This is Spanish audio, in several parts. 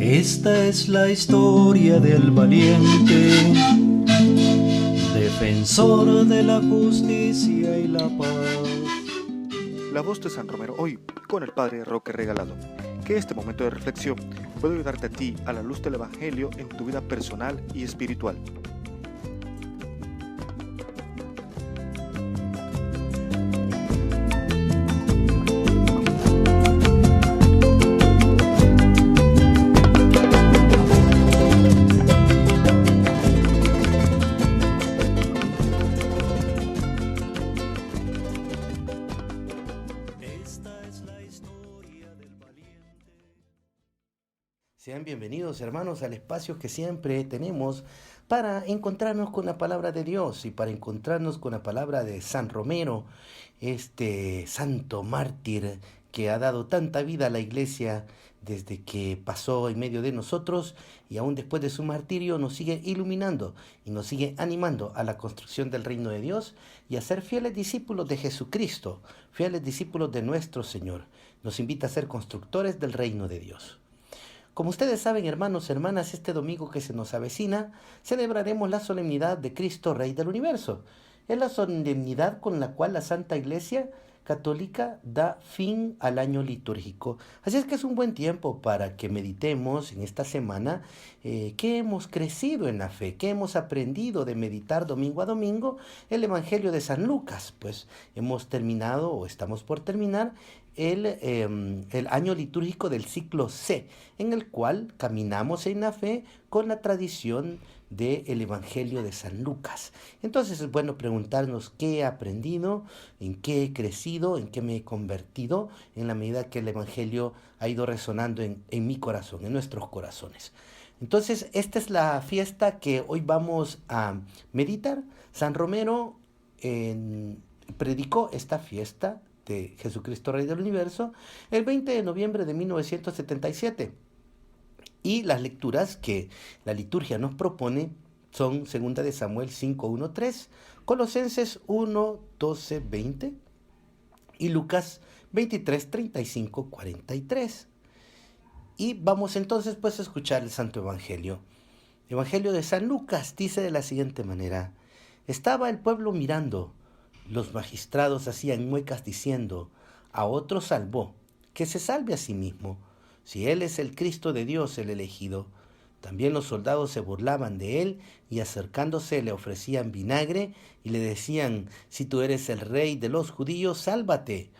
Esta es la historia del valiente, defensor de la justicia y la paz. La voz de San Romero hoy, con el Padre Roque Regalado. Que este momento de reflexión pueda ayudarte a ti a la luz del Evangelio en tu vida personal y espiritual. Sean bienvenidos, hermanos, al espacio que siempre tenemos para encontrarnos con la palabra de Dios y para encontrarnos con la palabra de San Romero, este santo mártir que ha dado tanta vida a la iglesia desde que pasó en medio de nosotros y aún después de su martirio nos sigue iluminando y nos sigue animando a la construcción del reino de Dios y a ser fieles discípulos de Jesucristo, fieles discípulos de nuestro Señor. Nos invita a ser constructores del reino de Dios. Como ustedes saben, hermanos, hermanas, este domingo que se nos avecina, celebraremos la solemnidad de Cristo, Rey del Universo. Es la solemnidad con la cual la Santa Iglesia Católica da fin al año litúrgico. Así es que es un buen tiempo para que meditemos en esta semana qué hemos crecido en la fe, qué hemos aprendido de meditar domingo a domingo el Evangelio de San Lucas. Pues hemos terminado o estamos por terminar el año litúrgico del ciclo C, en el cual caminamos en la fe con la tradición del Evangelio de San Lucas. Entonces es bueno preguntarnos qué he aprendido, en qué he crecido, en qué me he convertido, en la medida que el Evangelio ha ido resonando en mi corazón, en nuestros corazones. Entonces esta es la fiesta que hoy vamos a meditar. San Romero predicó esta fiesta de Jesucristo Rey del Universo el 20 de noviembre de 1977. Y las lecturas que la liturgia nos propone son 2 de Samuel 5:1-3, Colosenses 1:12-20 y Lucas 23:35-43. Y vamos entonces pues a escuchar el Santo Evangelio. Evangelio de San Lucas dice de la siguiente manera: estaba el pueblo mirando. Los magistrados hacían muecas diciendo: a otro salvó, que se salve a sí mismo, si él es el Cristo de Dios, el elegido. También los soldados se burlaban de él y acercándose le ofrecían vinagre y le decían: si tú eres el rey de los judíos, sálvate.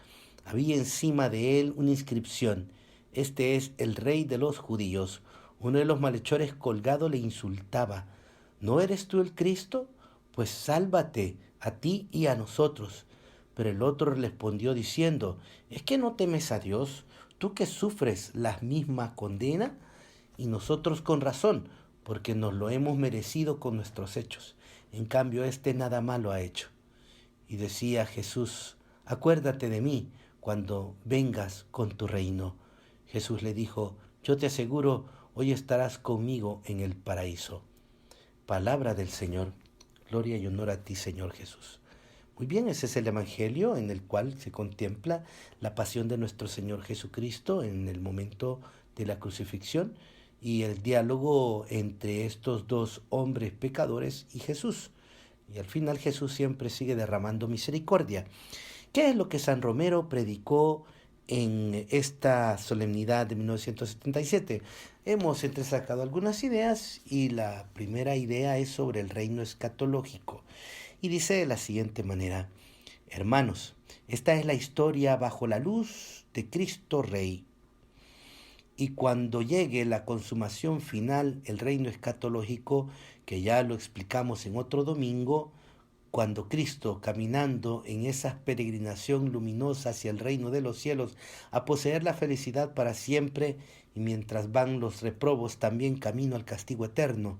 Había encima de él una inscripción: este es el rey de los judíos. Uno de los malhechores colgado le insultaba: ¿no eres tú el Cristo? Pues sálvate a ti y a nosotros. Pero el otro respondió diciendo: ¿es que no temes a Dios, tú que sufres la misma condena? Y nosotros con razón, porque nos lo hemos merecido con nuestros hechos. En cambio, nada malo ha hecho. Y decía Jesús: acuérdate de mí cuando vengas con tu reino. Jesús le dijo: yo te aseguro, hoy estarás conmigo en el paraíso. Palabra del Señor. Gloria y honor a ti, Señor Jesús. Muy bien, ese es el Evangelio en el cual se contempla la pasión de nuestro Señor Jesucristo en el momento de la crucifixión y el diálogo entre estos dos hombres pecadores y Jesús. Y al final Jesús siempre sigue derramando misericordia. ¿Qué es lo que San Romero predicó en esta solemnidad de 1977? Hemos entresacado algunas ideas y la primera idea es sobre el reino escatológico. Y dice de la siguiente manera: hermanos, esta es la historia bajo la luz de Cristo Rey. Y cuando llegue la consumación final, el reino escatológico, que ya lo explicamos en otro domingo, cuando Cristo, caminando en esa peregrinación luminosa hacia el reino de los cielos, a poseer la felicidad para siempre, y mientras van los reprobos también camino al castigo eterno,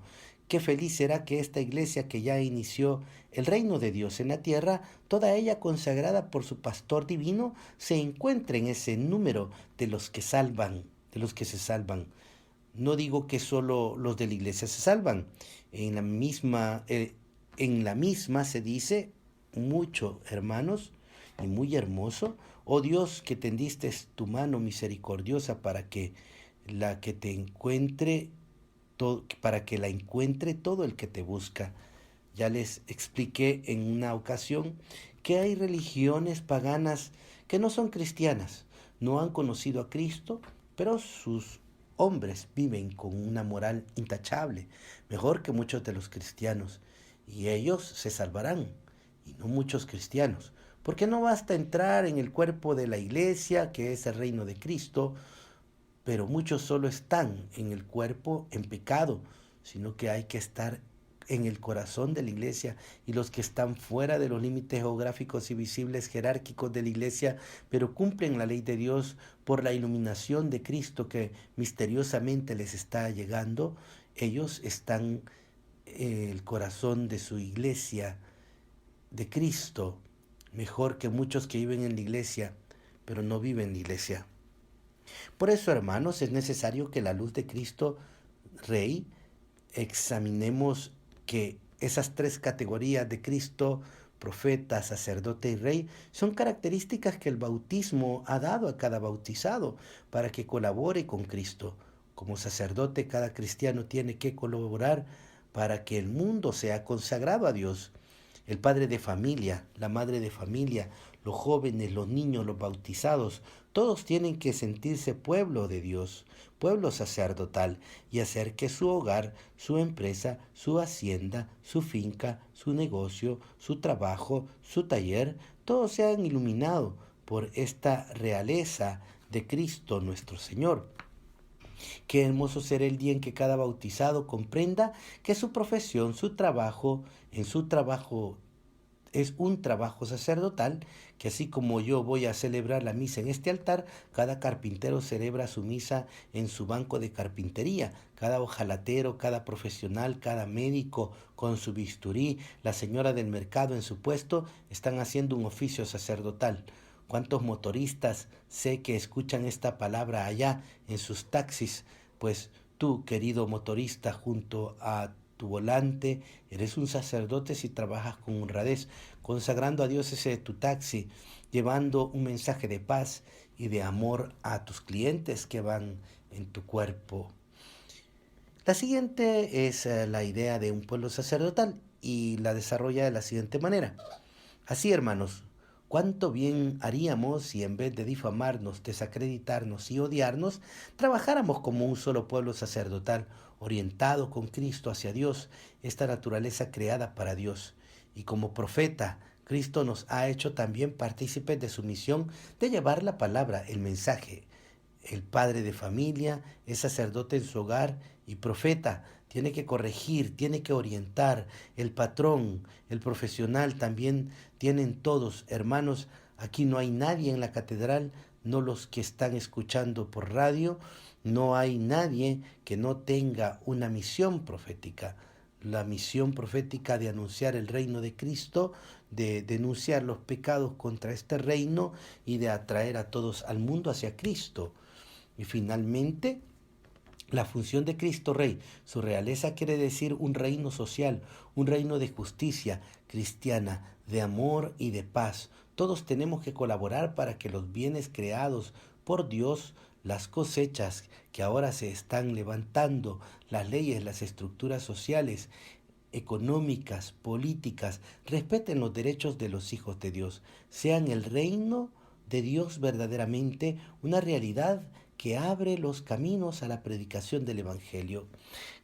qué feliz será que esta iglesia que ya inició el reino de Dios en la tierra, toda ella consagrada por su pastor divino, se encuentre en ese número de los que salvan, de los que se salvan. No digo que solo los de la iglesia se salvan. En la misma se dice mucho, hermanos, y muy hermoso: oh Dios, que tendiste tu mano misericordiosa para que la que te encuentre, para que la encuentre todo el que te busca. Ya les expliqué en una ocasión que hay religiones paganas que no son cristianas, no han conocido a Cristo, pero sus hombres viven con una moral intachable, mejor que muchos de los cristianos, y ellos se salvarán, y no muchos cristianos, porque no basta entrar en el cuerpo de la iglesia, que es el reino de Cristo, pero muchos solo están en el cuerpo en pecado, sino que hay que estar en el corazón de la iglesia, y los que están fuera de los límites geográficos y visibles jerárquicos de la iglesia, pero cumplen la ley de Dios por la iluminación de Cristo que misteriosamente les está llegando, ellos están en el corazón de su iglesia, de Cristo, mejor que muchos que viven en la iglesia, pero no viven en la iglesia. Por eso, hermanos, es necesario que la luz de Cristo Rey examinemos que esas tres categorías de Cristo, profeta, sacerdote y rey, son características que el bautismo ha dado a cada bautizado para que colabore con Cristo. Como sacerdote, cada cristiano tiene que colaborar para que el mundo sea consagrado a Dios. El padre de familia, la madre de familia, los jóvenes, los niños, los bautizados, todos tienen que sentirse pueblo de Dios, pueblo sacerdotal, y hacer que su hogar, su empresa, su hacienda, su finca, su negocio, su trabajo, su taller, todos sean iluminados por esta realeza de Cristo nuestro Señor. Qué hermoso será el día en que cada bautizado comprenda que su profesión, su trabajo, en su trabajo es un trabajo sacerdotal, que así como yo voy a celebrar la misa en este altar, cada carpintero celebra su misa en su banco de carpintería, cada hojalatero, cada profesional, cada médico con su bisturí, la señora del mercado en su puesto, están haciendo un oficio sacerdotal. ¿Cuántos motoristas sé que escuchan esta palabra allá en sus taxis? Pues tú, querido motorista, junto a tu volante, eres un sacerdote si trabajas con honradez, consagrando a Dios ese tu taxi, llevando un mensaje de paz y de amor a tus clientes que van en tu cuerpo. La siguiente es la idea de un pueblo sacerdotal y la desarrolla de la siguiente manera. Así, hermanos, cuánto bien haríamos si en vez de difamarnos, desacreditarnos y odiarnos, trabajáramos como un solo pueblo sacerdotal, orientado con Cristo hacia Dios, esta naturaleza creada para Dios. Y como profeta, Cristo nos ha hecho también partícipes de su misión de llevar la palabra, el mensaje. El padre de familia es sacerdote en su hogar y profeta. Tiene que corregir, tiene que orientar. El patrón, el profesional también tienen todos. Hermanos, aquí no hay nadie en la catedral, no los que están escuchando por radio, no hay nadie que no tenga una misión profética. La misión profética de anunciar el reino de Cristo, de denunciar los pecados contra este reino y de atraer a todos al mundo hacia Cristo. Y finalmente, la función de Cristo Rey, su realeza quiere decir un reino social, un reino de justicia cristiana, de amor y de paz. Todos tenemos que colaborar para que los bienes creados por Dios, las cosechas que ahora se están levantando, las leyes, las estructuras sociales, económicas, políticas, respeten los derechos de los hijos de Dios, sean el reino de Dios verdaderamente una realidad que abre los caminos a la predicación del Evangelio.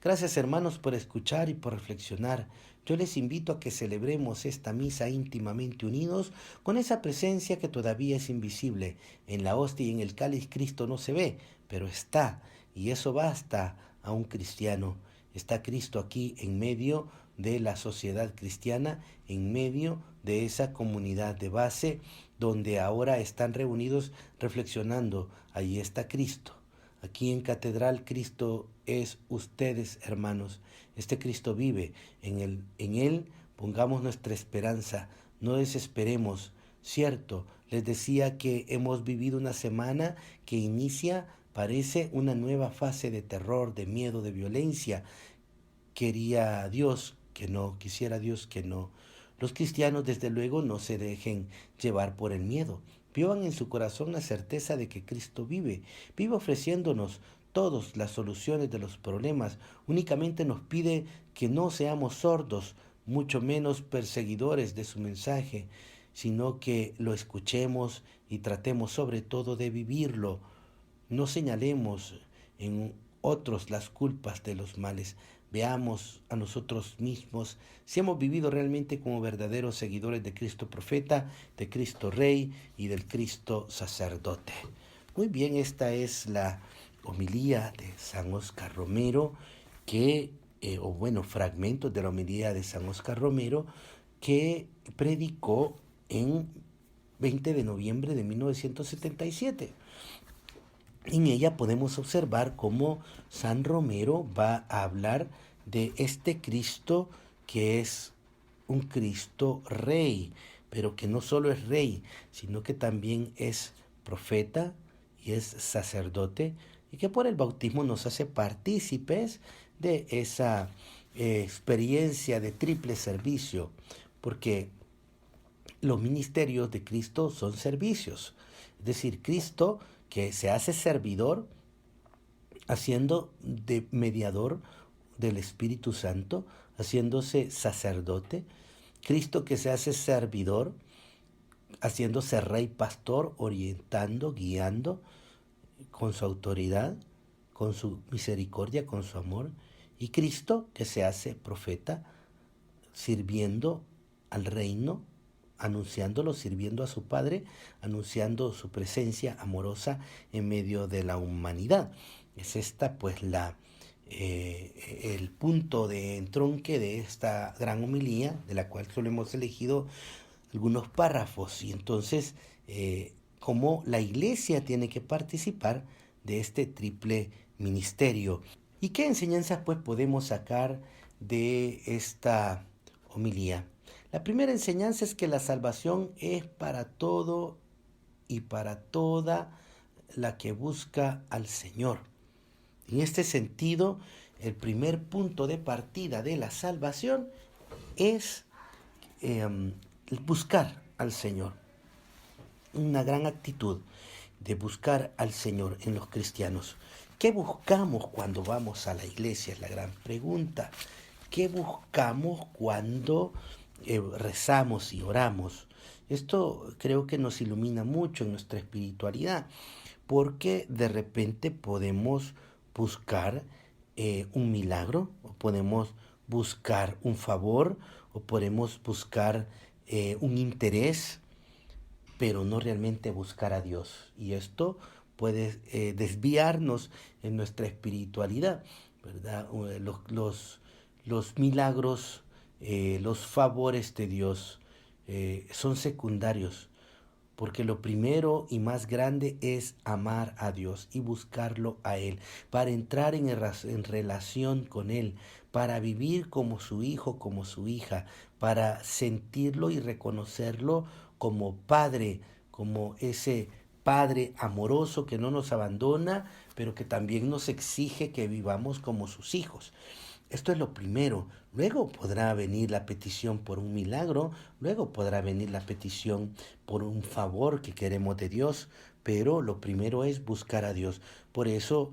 Gracias, hermanos, por escuchar y por reflexionar. Yo les invito a que celebremos esta misa íntimamente unidos con esa presencia que todavía es invisible. En la hostia y en el cáliz Cristo no se ve, pero está, y eso basta a un cristiano. Está Cristo aquí en medio de la sociedad cristiana, en medio de esa comunidad de base donde ahora están reunidos reflexionando. Allí está Cristo. Aquí en Catedral Cristo es ustedes, hermanos. Este Cristo vive. En Él pongamos nuestra esperanza. No desesperemos. Cierto, les decía que hemos vivido una semana que inicia, parece una nueva fase de terror, de miedo, de violencia. Quería Dios que no, quisiera Dios que no. Los cristianos, desde luego, no se dejen llevar por el miedo. Vivan en su corazón la certeza de que Cristo vive ofreciéndonos todas las soluciones de los problemas. Únicamente nos pide que no seamos sordos, mucho menos perseguidores de su mensaje, sino que lo escuchemos y tratemos sobre todo de vivirlo. No señalemos en otros las culpas de los males. Veamos a nosotros mismos si hemos vivido realmente como verdaderos seguidores de Cristo profeta, de Cristo Rey y del Cristo sacerdote. Muy bien, esta es la homilía de San Óscar Romero, fragmentos de la homilía de San Óscar Romero, que predicó en 20 de noviembre de 1977. En ella podemos observar cómo San Romero va a hablar de este Cristo que es un Cristo rey, pero que no solo es rey, sino que también es profeta y es sacerdote, y que por el bautismo nos hace partícipes de esa experiencia de triple servicio, porque los ministerios de Cristo son servicios. Es decir, Cristo que se hace servidor, haciendo de mediador del Espíritu Santo, haciéndose sacerdote. Cristo que se hace servidor, haciéndose rey pastor, orientando, guiando con su autoridad, con su misericordia, con su amor. Y Cristo que se hace profeta, sirviendo al reino, anunciándolo, sirviendo a su Padre, anunciando su presencia amorosa en medio de la humanidad. Es esta pues el punto de entronque de esta gran homilía, de la cual solo hemos elegido algunos párrafos, y entonces cómo la Iglesia tiene que participar de este triple ministerio. ¿Y qué enseñanzas pues podemos sacar de esta homilía? La primera enseñanza es que la salvación es para todo y para toda la que busca al Señor. En este sentido, el primer punto de partida de la salvación es buscar al Señor. Una gran actitud de buscar al Señor en los cristianos. ¿Qué buscamos cuando vamos a la iglesia? Es la gran pregunta. ¿Qué buscamos cuando rezamos y oramos? Esto creo que nos ilumina mucho en nuestra espiritualidad, porque de repente podemos buscar un milagro, o podemos buscar un favor, o podemos buscar un interés, pero no realmente buscar a Dios. Y esto puede desviarnos en nuestra espiritualidad, ¿verdad? Los milagros, los favores de Dios son secundarios, porque lo primero y más grande es amar a Dios y buscarlo a Él, para entrar en relación con Él, para vivir como su hijo, como su hija, para sentirlo y reconocerlo como Padre, como ese Padre amoroso que no nos abandona, pero que también nos exige que vivamos como sus hijos. Esto es lo primero. Luego podrá venir la petición por un milagro, luego podrá venir la petición por un favor que queremos de Dios, pero lo primero es buscar a Dios. Por eso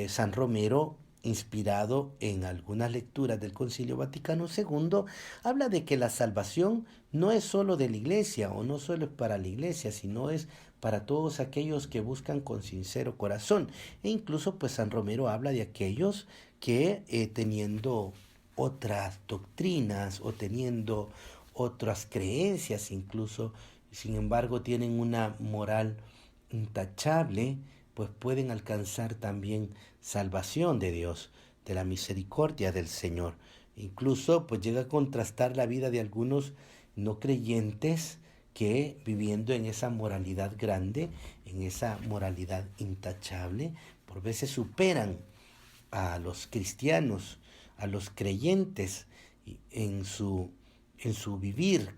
San Romero, inspirado en algunas lecturas del Concilio Vaticano II, habla de que la salvación no es solo de la iglesia, o no solo es para la iglesia, sino es para todos aquellos que buscan con sincero corazón. E incluso pues San Romero habla de aquellos que teniendo otras doctrinas o teniendo otras creencias incluso, sin embargo tienen una moral intachable, pues pueden alcanzar también salvación de Dios, de la misericordia del Señor. Incluso pues llega a contrastar la vida de algunos no creyentes que viviendo en esa moralidad grande, en esa moralidad intachable, por veces superan a los cristianos, a los creyentes en su vivir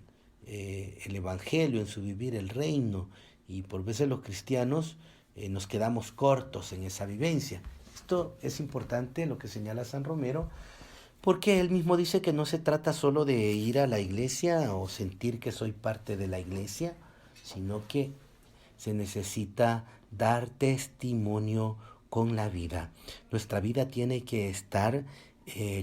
el Evangelio, en su vivir el reino, y por veces los cristianos nos quedamos cortos en esa vivencia. Esto es importante lo que señala San Romero, porque él mismo dice que no se trata solo de ir a la iglesia o sentir que soy parte de la iglesia, sino que se necesita dar testimonio con la vida. Nuestra vida tiene que estar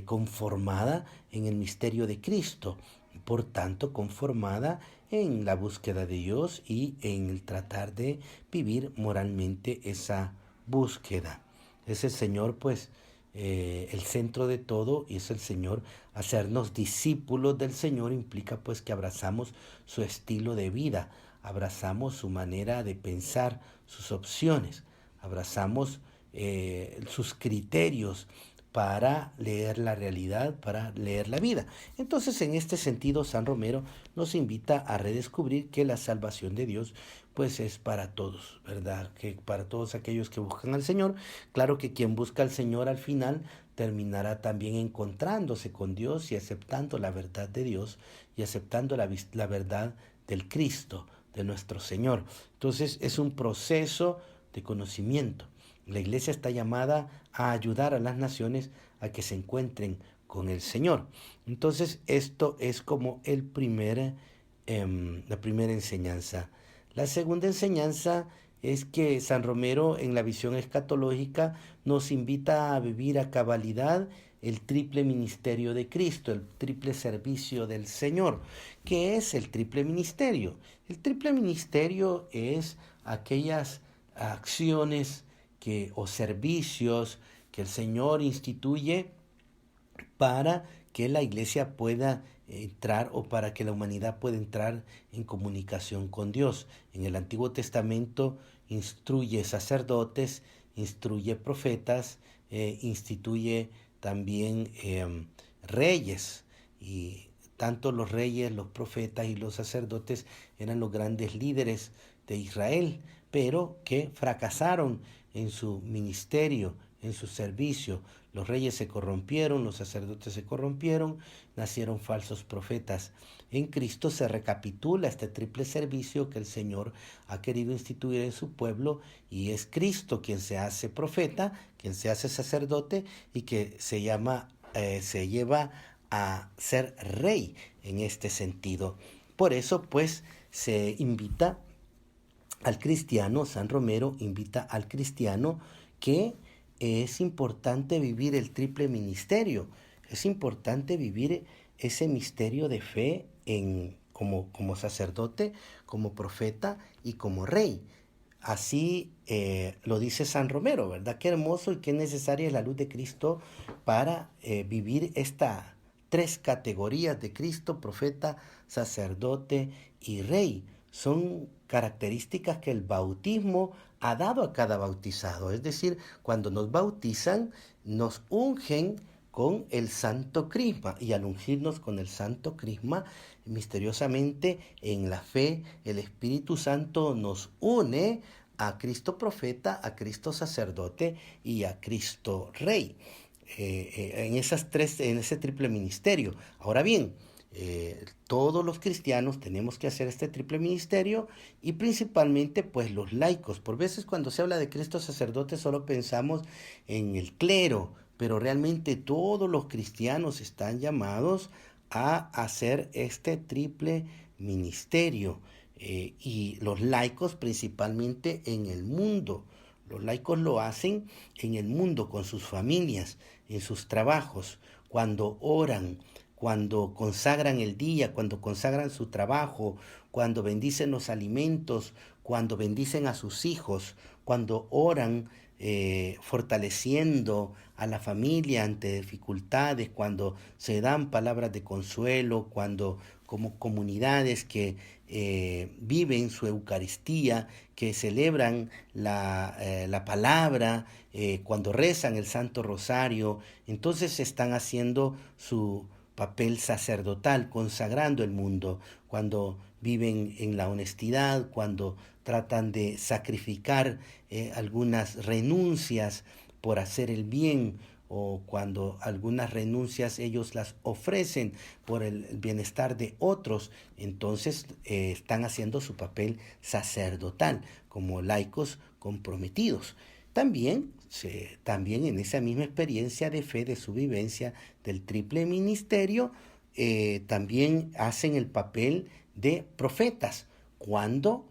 conformada en el misterio de Cristo, por tanto conformada en la búsqueda de Dios y en el tratar de vivir moralmente esa búsqueda. Es el Señor, pues, el centro de todo, y es el Señor. Hacernos discípulos del Señor implica pues que abrazamos su estilo de vida, abrazamos su manera de pensar, sus opciones, abrazamos sus criterios para leer la realidad, para leer la vida. Entonces, en este sentido, San Romero nos invita a redescubrir que la salvación de Dios pues es para todos, ¿verdad? Que para todos aquellos que buscan al Señor. Claro que quien busca al Señor al final terminará también encontrándose con Dios y aceptando la verdad de Dios y aceptando la verdad del Cristo, de nuestro Señor. Entonces es un proceso de conocimiento. La iglesia está llamada a ayudar a las naciones a que se encuentren con el Señor. Entonces esto es como la primera enseñanza. La segunda enseñanza es que San Romero en la visión escatológica nos invita a vivir a cabalidad el triple ministerio de Cristo, el triple servicio del Señor. ¿Qué es el triple ministerio? El triple ministerio es aquellas acciones o servicios que el Señor instituye para que la iglesia pueda entrar o para que la humanidad pueda entrar en comunicación con Dios. En el Antiguo Testamento instruye sacerdotes, instruye profetas, instituye también reyes, y tanto los reyes, los profetas y los sacerdotes eran los grandes líderes de Israel, pero que fracasaron en su ministerio, en su servicio. Los reyes se corrompieron, los sacerdotes se corrompieron, nacieron falsos profetas. En Cristo se recapitula este triple servicio que el Señor ha querido instituir en su pueblo, y es Cristo quien se hace profeta, quien se hace sacerdote y que se lleva a ser rey en este sentido. Por eso, pues, se invita al cristiano, San Romero invita al cristiano que es importante vivir el triple ministerio. Es importante vivir ese misterio de fe como sacerdote, como profeta y como rey. Así lo dice San Romero, ¿verdad? Qué hermoso y qué necesaria es la luz de Cristo para vivir estas tres categorías de Cristo: profeta, sacerdote y rey. Son características que el bautismo ha dado a cada bautizado. Es decir, cuando nos bautizan, nos ungen con el Santo Crisma, y al ungirnos con el Santo Crisma, misteriosamente en la fe, el Espíritu Santo nos une a Cristo profeta, a Cristo sacerdote y a Cristo rey. En ese triple ministerio. Ahora bien, todos los cristianos tenemos que hacer este triple ministerio, y principalmente pues los laicos. Por veces cuando se habla de Cristo sacerdote solo pensamos en el clero, pero realmente todos los cristianos están llamados a hacer este triple ministerio, y los laicos principalmente en el mundo. Los laicos lo hacen en el mundo, con sus familias, en sus trabajos, cuando oran, cuando consagran el día, cuando consagran su trabajo, cuando bendicen los alimentos, cuando bendicen a sus hijos, cuando oran fortaleciendo a la familia ante dificultades, cuando se dan palabras de consuelo, cuando como comunidades que viven su Eucaristía, que celebran la palabra, cuando rezan el Santo Rosario, entonces están haciendo su papel sacerdotal, consagrando el mundo, cuando viven en la honestidad, cuando tratan de sacrificar algunas renuncias por hacer el bien, o cuando algunas renuncias ellos las ofrecen por el bienestar de otros, entonces están haciendo su papel sacerdotal como laicos comprometidos. También en esa misma experiencia de fe, de su vivencia del triple ministerio, también hacen el papel de profetas cuando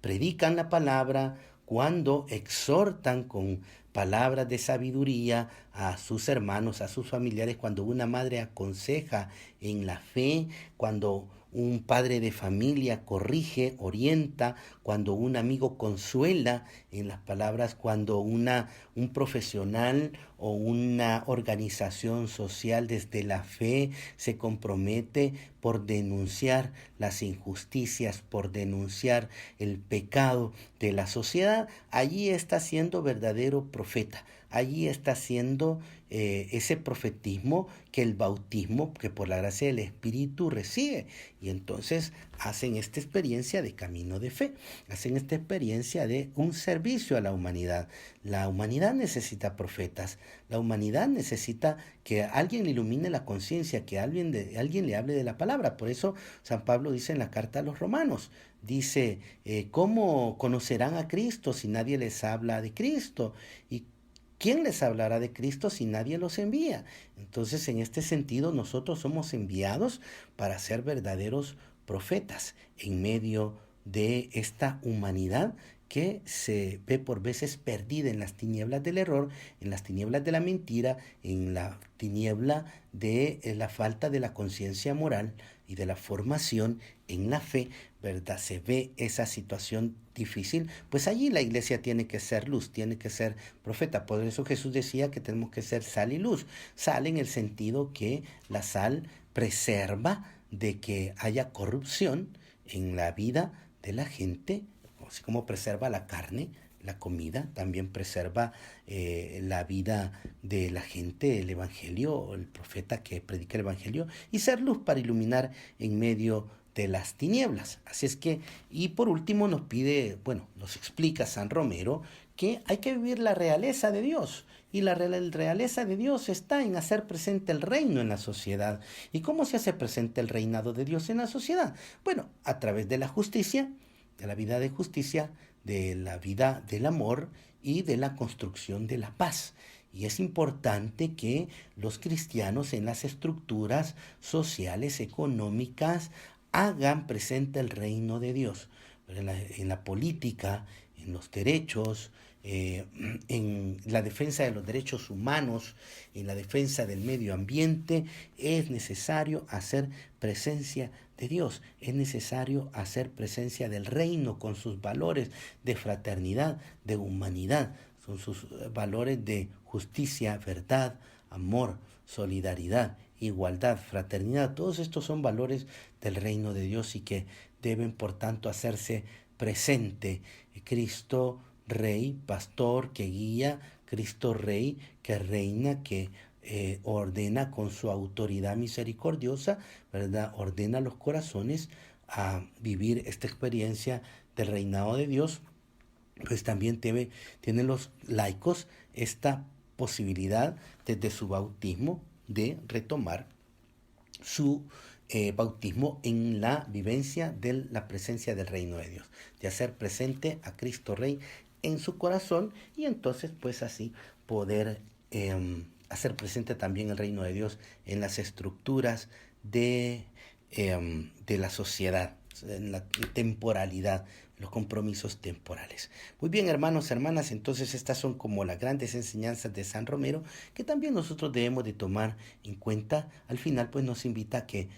predican la palabra, cuando exhortan con palabras de sabiduría a sus hermanos, a sus familiares, cuando una madre aconseja en la fe, cuando un padre de familia corrige, orienta, cuando un amigo consuela en las palabras, cuando un profesional o una organización social desde la fe se compromete por denunciar las injusticias, por denunciar el pecado de la sociedad, allí está siendo verdadero profeta. Allí está haciendo ese profetismo que el bautismo, que por la gracia del Espíritu recibe. Y entonces hacen esta experiencia de camino de fe, hacen esta experiencia de un servicio a la humanidad. La humanidad necesita profetas, la humanidad necesita que alguien le ilumine la conciencia, que alguien le hable de la palabra. Por eso San Pablo dice en la carta a los Romanos, dice, ¿cómo conocerán a Cristo si nadie les habla de Cristo? ¿Y quién les hablará de Cristo si nadie los envía? Entonces, en este sentido, nosotros somos enviados para ser verdaderos profetas en medio de esta humanidad que se ve por veces perdida en las tinieblas del error, en las tinieblas de la mentira, en la tiniebla de la falta de la conciencia moral y de la formación en la fe, ¿verdad? Se ve esa situación difícil, pues allí la iglesia tiene que ser luz, tiene que ser profeta. Por eso Jesús decía que tenemos que ser sal y luz. Sal en el sentido que la sal preserva de que haya corrupción en la vida de la gente, así como preserva la carne, la comida, también preserva la vida de la gente, el evangelio, el profeta que predica el evangelio, y ser luz para iluminar en medio de las tinieblas. Así es que, y por último nos explica San Romero que hay que vivir la realeza de Dios. Y la realeza de Dios está en hacer presente el reino en la sociedad. ¿Y cómo se hace presente el reinado de Dios en la sociedad? Bueno, a través de la justicia, de la vida de justicia, de la vida del amor y de la construcción de la paz. Y es importante que los cristianos en las estructuras sociales, económicas, hagan presente el reino de Dios. En la política, en los derechos, en la defensa de los derechos humanos, en la defensa del medio ambiente, es necesario hacer presencia de Dios, es necesario hacer presencia del reino con sus valores de fraternidad, de humanidad, son sus valores de justicia, verdad, amor, solidaridad, igualdad, fraternidad. Todos estos son valores del reino de Dios y que deben por tanto hacerse presente. Cristo Rey, pastor que guía, Cristo Rey que reina, que ordena con su autoridad misericordiosa, ¿verdad? Ordena los corazones a vivir esta experiencia del reinado de Dios. Pues también tienen los laicos esta posibilidad desde su bautismo de retomar su bautismo en la vivencia de la presencia del reino de Dios, de hacer presente a Cristo Rey en su corazón y entonces pues así poder hacer presente también el reino de Dios en las estructuras de la sociedad, en la temporalidad, los compromisos temporales. Muy bien, hermanos, hermanas, entonces estas son como las grandes enseñanzas de San Romero que también nosotros debemos de tomar en cuenta. Al final pues nos invita a que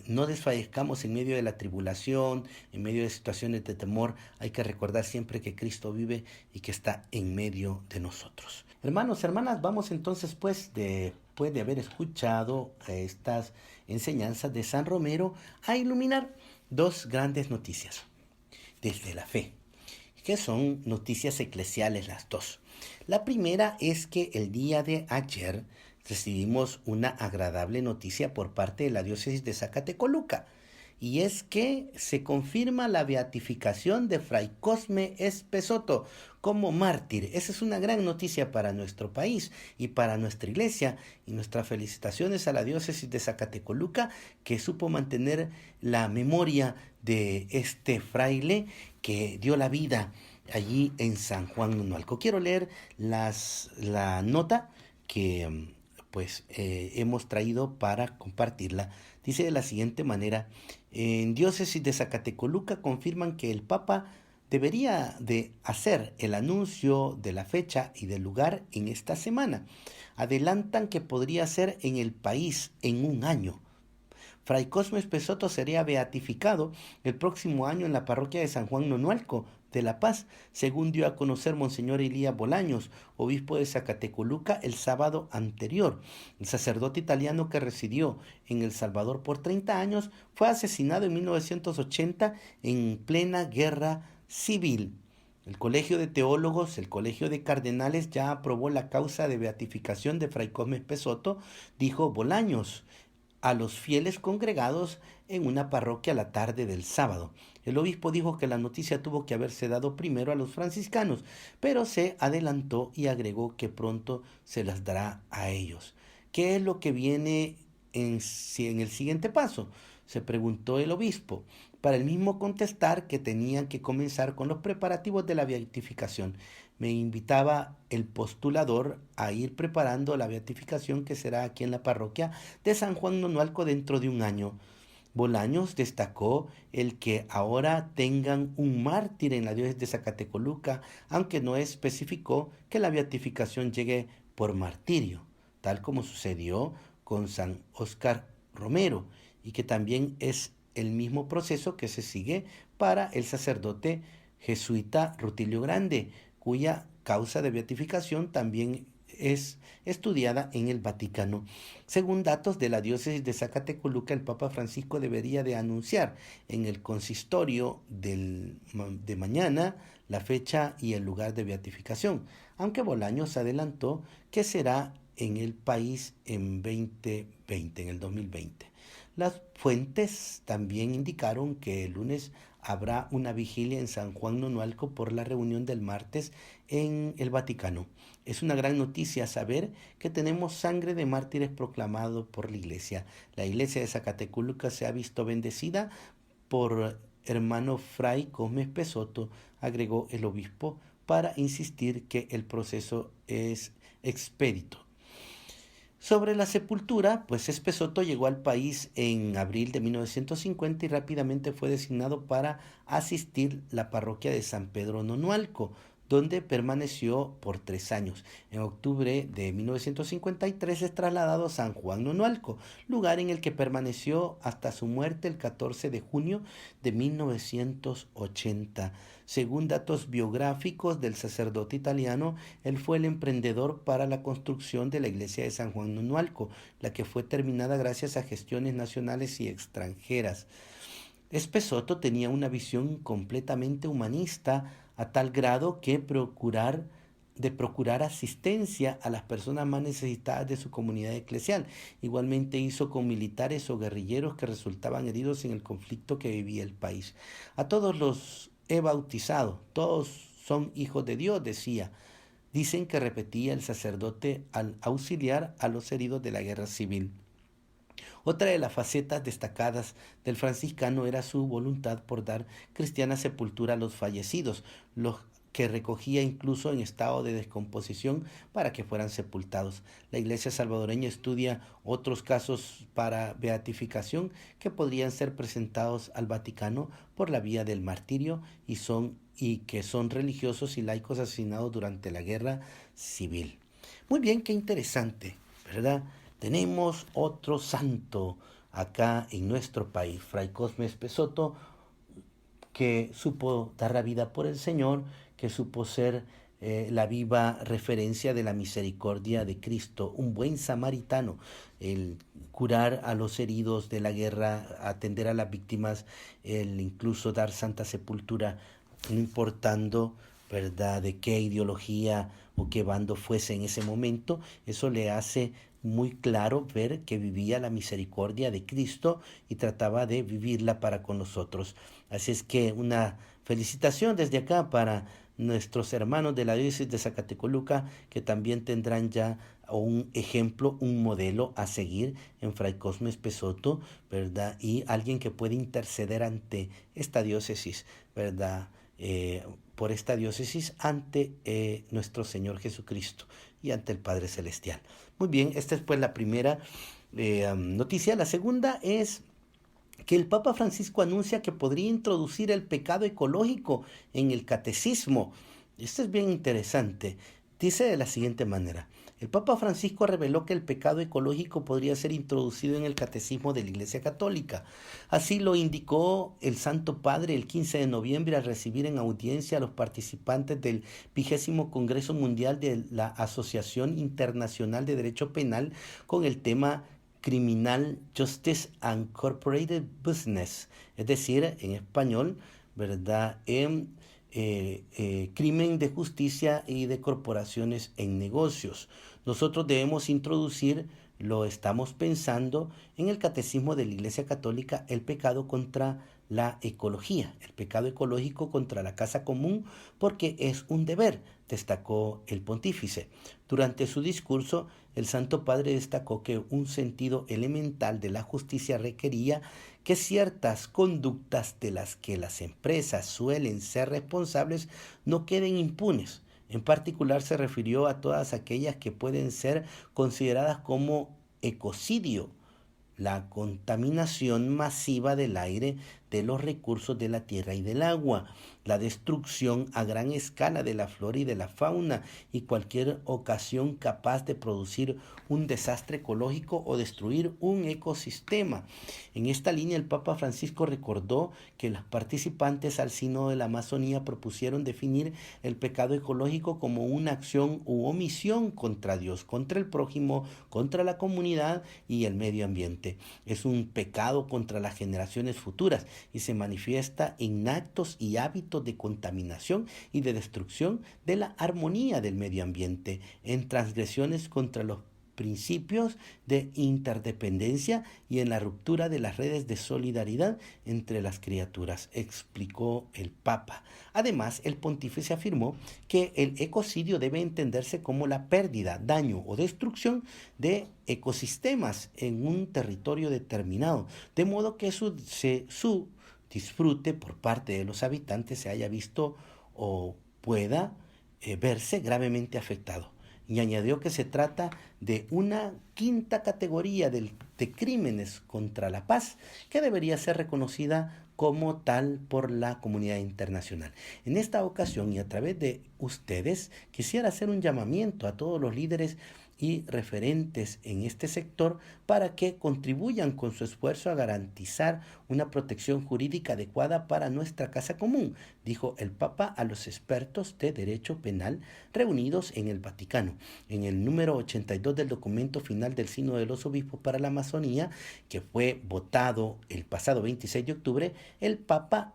no desfallezcamos en medio de la tribulación, en medio de situaciones de temor. Hay que recordar siempre que Cristo vive y que está en medio de nosotros. Hermanos, hermanas, vamos entonces pues después de haber escuchado estas enseñanzas de San Romero a iluminar dos grandes noticias desde la fe, que son noticias eclesiales las dos. La primera es que el día de ayer recibimos una agradable noticia por parte de la diócesis de Zacatecoluca, y es que se confirma la beatificación de Fray Cosme Espesoto como mártir. Esa es una gran noticia para nuestro país y para nuestra iglesia, y nuestras felicitaciones a la diócesis de Zacatecoluca, que supo mantener la memoria de este fraile que dio la vida allí en San Juan Nonualco. Quiero leer la nota que hemos traído para compartirla. Dice de la siguiente manera: en diócesis de Zacatecoluca confirman que el Papa debería de hacer el anuncio de la fecha y del lugar en esta semana. Adelantan que podría ser en el país en un año. Fray Cosme Espesoto sería beatificado el próximo año en la parroquia de San Juan Nonualco de La Paz, según dio a conocer Monseñor Elías Bolaños, obispo de Zacatecoluca, el sábado anterior. El sacerdote italiano que residió en El Salvador por 30 años fue asesinado en 1980 en plena guerra civil. El Colegio de Teólogos, el Colegio de Cardenales ya aprobó la causa de beatificación de Fray Cosme Espesoto, dijo Bolaños a los fieles congregados en una parroquia la tarde del sábado. El obispo dijo que la noticia tuvo que haberse dado primero a los franciscanos, pero se adelantó y agregó que pronto se las dará a ellos. ¿Qué es lo que viene en el siguiente paso?, se preguntó el obispo, para el mismo contestar que tenían que comenzar con los preparativos de la beatificación. Me invitaba el postulador a ir preparando la beatificación que será aquí en la parroquia de San Juan Nonualco dentro de un año. Bolaños destacó el que ahora tengan un mártir en la diócesis de Zacatecoluca, aunque no especificó que la beatificación llegue por martirio, tal como sucedió con San Óscar Romero, y que también es el mismo proceso que se sigue para el sacerdote jesuita Rutilio Grande, cuya causa de beatificación también es estudiada en el Vaticano. Según datos de la diócesis de Zacatecoluca, el Papa Francisco debería de anunciar en el consistorio de mañana la fecha y el lugar de beatificación, aunque Bolaños adelantó que será en el país en 2020, en el 2020. Las fuentes también indicaron que el lunes habrá una vigilia en San Juan Nonualco por la reunión del martes en el Vaticano. Es una gran noticia saber que tenemos sangre de mártires proclamado por la Iglesia. La Iglesia de Zacatecoluca se ha visto bendecida por hermano Fray Cosme Espesoto, agregó el obispo, para insistir que el proceso es expedito. Sobre la sepultura, pues Espesoto llegó al país en abril de 1950 y rápidamente fue designado para asistir la parroquia de San Pedro Nonualco, donde permaneció por 3 años. En octubre de 1953 es trasladado a San Juan Nonualco, lugar en el que permaneció hasta su muerte el 14 de junio de 1980. Según datos biográficos del sacerdote italiano, él fue el emprendedor para la construcción de la iglesia de San Juan Nonualco, la que fue terminada gracias a gestiones nacionales y extranjeras. Espesoto tenía una visión completamente humanista, a tal grado que procurar asistencia a las personas más necesitadas de su comunidad eclesial. Igualmente hizo con militares o guerrilleros que resultaban heridos en el conflicto que vivía el país. A todos los he bautizado, todos son hijos de Dios, decía. Dicen que repetía el sacerdote al auxiliar a los heridos de la guerra civil. Otra de las facetas destacadas del franciscano era su voluntad por dar cristiana sepultura a los fallecidos, los que recogía incluso en estado de descomposición para que fueran sepultados. La Iglesia salvadoreña estudia otros casos para beatificación que podrían ser presentados al Vaticano por la vía del martirio y que son religiosos y laicos asesinados durante la guerra civil. Muy bien, qué interesante, ¿verdad? Tenemos otro santo acá en nuestro país, Fray Cosme Espesoto, que supo dar la vida por el Señor, que supo ser la viva referencia de la misericordia de Cristo, un buen samaritano, el curar a los heridos de la guerra, atender a las víctimas, el incluso dar santa sepultura, no importando, ¿verdad?, de qué ideología o qué bando fuese en ese momento. Eso le hace muy claro ver que vivía la misericordia de Cristo y trataba de vivirla para con nosotros. Así es que una felicitación desde acá para nuestros hermanos de la diócesis de Zacatecoluca, que también tendrán ya un ejemplo, un modelo a seguir en Fray Cosme Espesoto, ¿verdad? Y alguien que puede interceder ante esta diócesis, ¿verdad? Por esta diócesis ante nuestro Señor Jesucristo y ante el Padre Celestial. Muy bien, esta es pues la primera noticia. La segunda es que el Papa Francisco anuncia que podría introducir el pecado ecológico en el catecismo. Esto es bien interesante. Dice de la siguiente manera: el Papa Francisco reveló que el pecado ecológico podría ser introducido en el catecismo de la Iglesia Católica. Así lo indicó el Santo Padre el 15 de noviembre al recibir en audiencia a los participantes del 20º Congreso Mundial de la Asociación Internacional de Derecho Penal con el tema Criminal Justice and Corporate Business, es decir, en español, ¿verdad? Crimen de justicia y de corporaciones en negocios. Nosotros debemos introducir, lo estamos pensando, en el Catecismo de la Iglesia Católica, el pecado contra la ecología, el pecado ecológico contra la casa común, porque es un deber, destacó el pontífice. Durante su discurso, el Santo Padre destacó que un sentido elemental de la justicia requería que ciertas conductas de las que las empresas suelen ser responsables no queden impunes. En particular se refirió a todas aquellas que pueden ser consideradas como ecocidio, la contaminación masiva del aire, de los recursos de la tierra y del agua, la destrucción a gran escala de la flora y de la fauna y cualquier ocasión capaz de producir un desastre ecológico o destruir un ecosistema. En esta línea el Papa Francisco recordó que los participantes al Sínodo de la Amazonía propusieron definir el pecado ecológico como una acción u omisión contra Dios, contra el prójimo, contra la comunidad y el medio ambiente. Es un pecado contra las generaciones futuras y se manifiesta en actos y hábitos de contaminación y de destrucción de la armonía del medio ambiente, en transgresiones contra los principios de interdependencia y en la ruptura de las redes de solidaridad entre las criaturas, explicó el Papa. Además, el pontífice afirmó que el ecocidio debe entenderse como la pérdida, daño o destrucción de ecosistemas en un territorio determinado, de modo que su disfrute por parte de los habitantes se haya visto o pueda verse gravemente afectado. Y añadió que se trata de una quinta categoría de crímenes contra la paz que debería ser reconocida como tal por la comunidad internacional. En esta ocasión y a través de ustedes quisiera hacer un llamamiento a todos los líderes y referentes en este sector para que contribuyan con su esfuerzo a garantizar una protección jurídica adecuada para nuestra casa común, dijo el Papa a los expertos de derecho penal reunidos en el Vaticano. En el número 82 del documento final del Sínodo de los Obispos para la Amazonía, que fue votado el pasado 26 de octubre, el Papa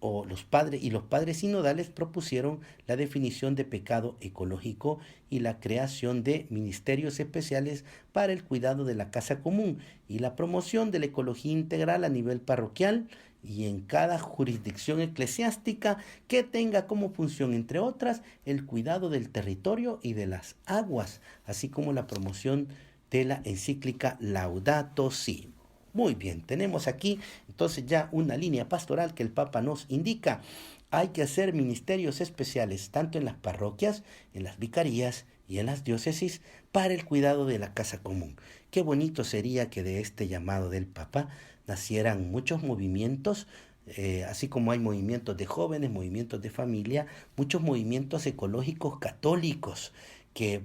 los padres sinodales propusieron la definición de pecado ecológico y la creación de ministerios especiales para el cuidado de la casa común y la promoción de la ecología integral a nivel parroquial y en cada jurisdicción eclesiástica que tenga como función, entre otras, el cuidado del territorio y de las aguas, así como la promoción de la encíclica Laudato Si. Muy bien, tenemos aquí entonces ya una línea pastoral que el Papa nos indica. Hay que hacer ministerios especiales tanto en las parroquias, en las vicarías y en las diócesis para el cuidado de la casa común. Qué bonito sería que de este llamado del Papa nacieran muchos movimientos, así como hay movimientos de jóvenes, movimientos de familia, muchos movimientos ecológicos católicos que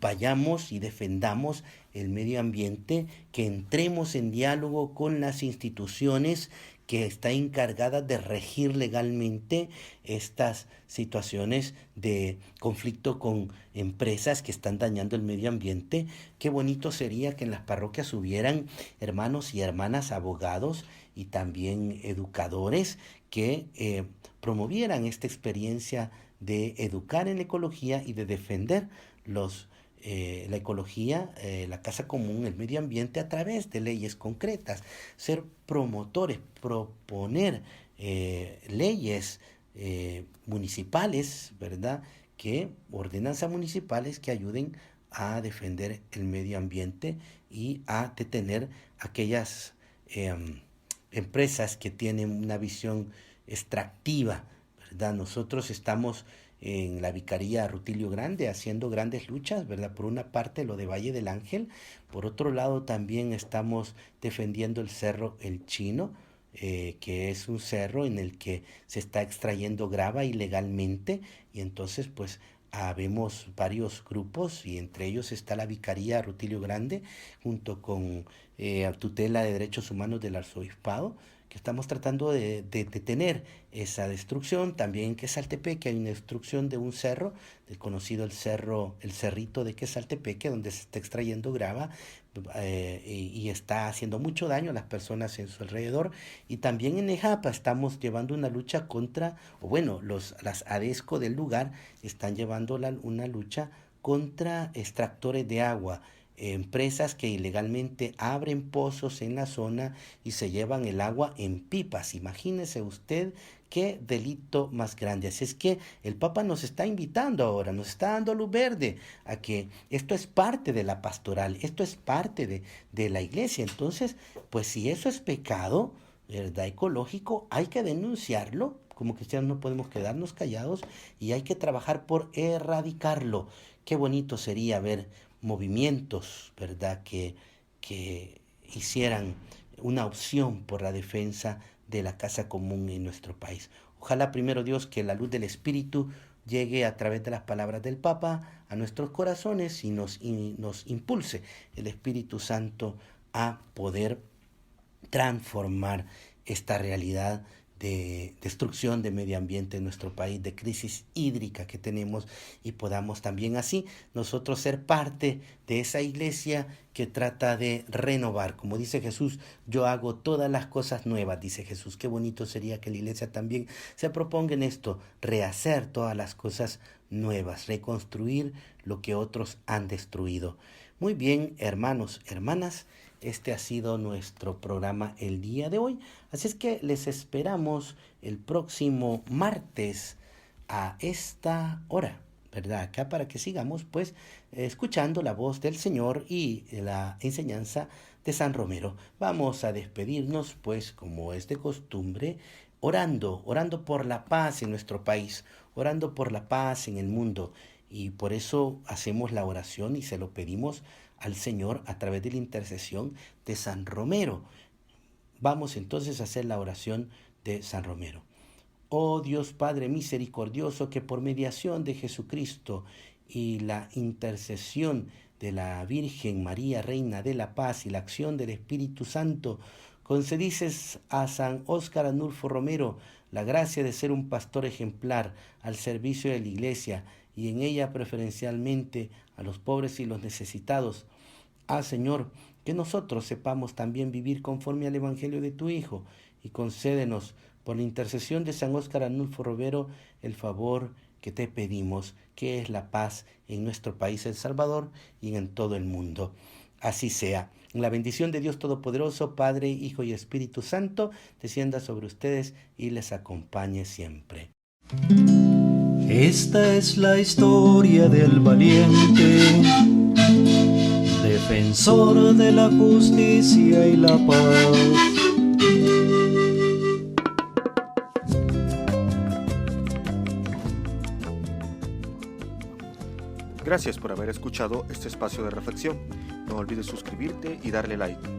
vayamos y defendamos el medio ambiente, que entremos en diálogo con las instituciones que están encargadas de regir legalmente estas situaciones de conflicto con empresas que están dañando el medio ambiente. Qué bonito sería que en las parroquias hubieran hermanos y hermanas abogados y también educadores que promovieran esta experiencia de educar en ecología y de defender la ecología, la casa común, el medio ambiente a través de leyes concretas, ser promotores, proponer leyes municipales, ¿verdad? Ordenanzas municipales que ayuden a defender el medio ambiente y a detener aquellas empresas que tienen una visión extractiva, ¿verdad? Nosotros estamos en la Vicaría Rutilio Grande haciendo grandes luchas, ¿verdad? Por una parte lo de Valle del Ángel, por otro lado también estamos defendiendo el Cerro El Chino, que es un cerro en el que se está extrayendo grava ilegalmente, y entonces pues habemos varios grupos y entre ellos está la Vicaría Rutilio Grande junto con tutela de derechos humanos del arzobispado, que estamos tratando de detener esa destrucción. También en Quesaltepeque hay una destrucción de un cerro, del conocido el cerrito de Quesaltepeque, donde se está extrayendo grava y está haciendo mucho daño a las personas en su alrededor. Y también en Ejapa estamos llevando una lucha contra, o bueno, las ADESCO del lugar están llevando una lucha contra extractores de agua, empresas que ilegalmente abren pozos en la zona y se llevan el agua en pipas. Imagínese usted qué delito más grande. Así es que el Papa nos está invitando ahora, nos está dando luz verde a que esto es parte de la pastoral, esto es parte de la iglesia. Entonces, pues si eso es pecado, ¿verdad? Ecológico, hay que denunciarlo. Como cristianos no podemos quedarnos callados y hay que trabajar por erradicarlo. Qué bonito sería ver movimientos, ¿verdad?, que hicieran una opción por la defensa de la casa común en nuestro país. Ojalá, primero Dios, que la luz del Espíritu llegue a través de las palabras del Papa a nuestros corazones y nos impulse el Espíritu Santo a poder transformar esta realidad de destrucción de medio ambiente en nuestro país, de crisis hídrica que tenemos, y podamos también así nosotros ser parte de esa iglesia que trata de renovar. Como dice Jesús, yo hago todas las cosas nuevas, dice Jesús. Qué bonito sería que la iglesia también se proponga en esto, rehacer todas las cosas nuevas, reconstruir lo que otros han destruido. Muy bien, hermanos, hermanas, este ha sido nuestro programa el día de hoy. Así es que les esperamos el próximo martes a esta hora, ¿verdad? Acá para que sigamos pues escuchando la voz del Señor y la enseñanza de San Romero. Vamos a despedirnos pues como es de costumbre, orando por la paz en nuestro país, orando por la paz en el mundo. Y por eso hacemos la oración y se lo pedimos al Señor a través de la intercesión de San Romero. Vamos entonces a hacer la oración de San Romero. Oh Dios Padre misericordioso, que por mediación de Jesucristo y la intercesión de la Virgen María, Reina de la Paz, y la acción del Espíritu Santo, concedices a San Óscar Arnulfo Romero la gracia de ser un pastor ejemplar al servicio de la Iglesia y en ella preferencialmente a los pobres y los necesitados. Señor, que nosotros sepamos también vivir conforme al Evangelio de tu Hijo, y concédenos, por la intercesión de San Óscar Arnulfo Romero, el favor que te pedimos, que es la paz en nuestro país, El Salvador, y en todo el mundo. Así sea. La bendición de Dios Todopoderoso, Padre, Hijo y Espíritu Santo, descienda sobre ustedes y les acompañe siempre. Esta es la historia del valiente, defensor de la justicia y la paz. Gracias por haber escuchado este espacio de reflexión. No olvides suscribirte y darle like.